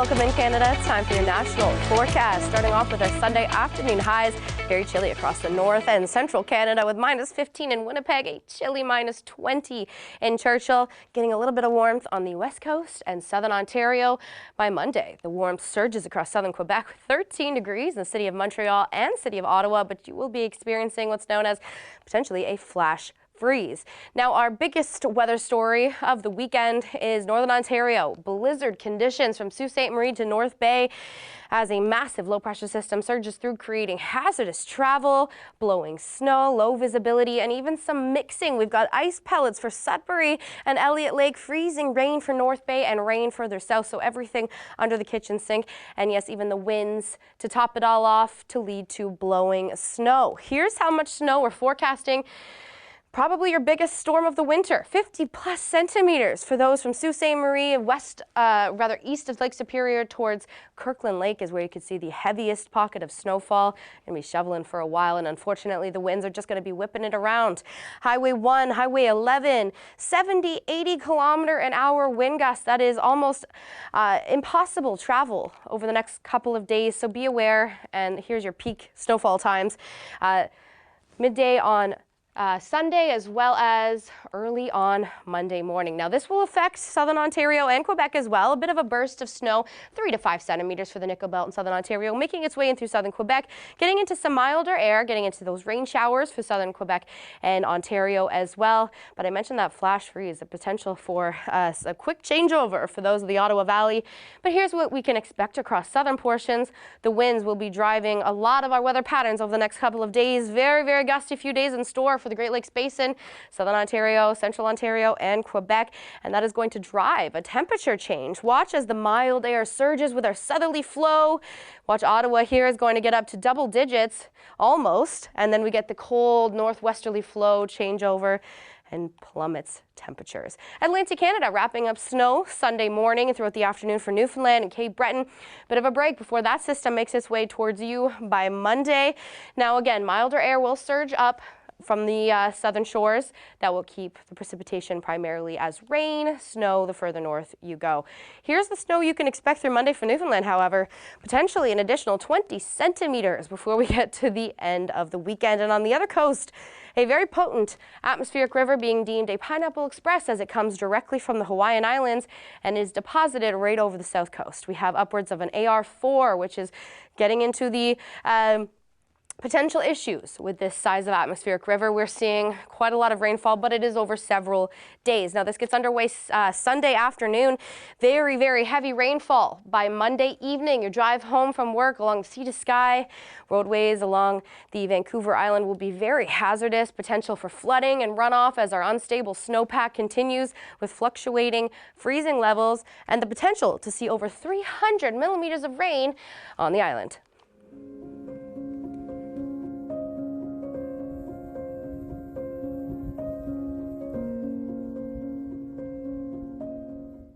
Welcome in, Canada. It's time for your national forecast. Starting off with our Sunday afternoon highs. Very chilly across the north and central Canada with -15 in Winnipeg, a chilly -20 in Churchill. Getting a little bit of warmth on the west coast and southern Ontario. By Monday, the warmth surges across southern Quebec with 13 degrees in the city of Montreal and city of Ottawa, but you will be experiencing what's known as potentially a flash freeze. Now, our biggest weather story of the weekend is Northern Ontario. Blizzard conditions from Sault Ste. Marie to North Bay as a massive low-pressure system surges through, creating hazardous travel, blowing snow, low visibility, and even some mixing. We've got ice pellets for Sudbury and Elliott Lake, freezing rain for North Bay and rain further south, so everything under the kitchen sink. And yes, even the winds to top it all off to lead to blowing snow. Here's how much snow we're forecasting. Probably your biggest storm of the winter, 50+ centimeters for those from Sault Ste. Marie, east of Lake Superior towards Kirkland Lake is where you can see the heaviest pocket of snowfall. Going to be shoveling for a while, and unfortunately the winds are just going to be whipping it around. Highway 1, Highway 11, 70, 80 km/h wind gusts. That is almost impossible travel over the next couple of days, so be aware. And here's your peak snowfall times. Midday on Sunday as well as early on Monday morning. Now, this will affect southern Ontario and Quebec as well. A bit of a burst of snow, 3 to 5 centimeters for the Nickel Belt in southern Ontario, making its way in through southern Quebec, getting into some milder air, getting into those rain showers for southern Quebec and Ontario as well. But I mentioned that flash freeze, the potential for a quick changeover for those of the Ottawa Valley. But here's what we can expect across southern portions. The winds will be driving a lot of our weather patterns over the next couple of days. Very, very gusty few days in store for the Great Lakes Basin, southern Ontario, central Ontario, and Quebec, and that is going to drive a temperature change. Watch as the mild air surges with our southerly flow. Watch, Ottawa here is going to get up to double digits, almost, and then we get the cold northwesterly flow changeover and plummets temperatures. Atlantic Canada wrapping up snow Sunday morning and throughout the afternoon for Newfoundland and Cape Breton. Bit of a break before that system makes its way towards you by Monday. Now again, milder air will surge up from the southern shores. That will keep the precipitation primarily as rain, snow the further north you go. Here's the snow you can expect through Monday for Newfoundland, however. Potentially an additional 20 centimeters before we get to the end of the weekend. And on the other coast, a very potent atmospheric river being deemed a Pineapple Express as it comes directly from the Hawaiian Islands and is deposited right over the south coast. We have upwards of an AR4, which is getting into the potential issues with this size of atmospheric river. We're seeing quite a lot of rainfall, but it is over several days. Now, this gets underway Sunday afternoon. Very, very heavy rainfall by Monday evening. Your drive home from work along the Sea to Sky roadways along the Vancouver Island will be very hazardous. Potential for flooding and runoff as our unstable snowpack continues with fluctuating freezing levels and the potential to see over 300 millimeters of rain on the island.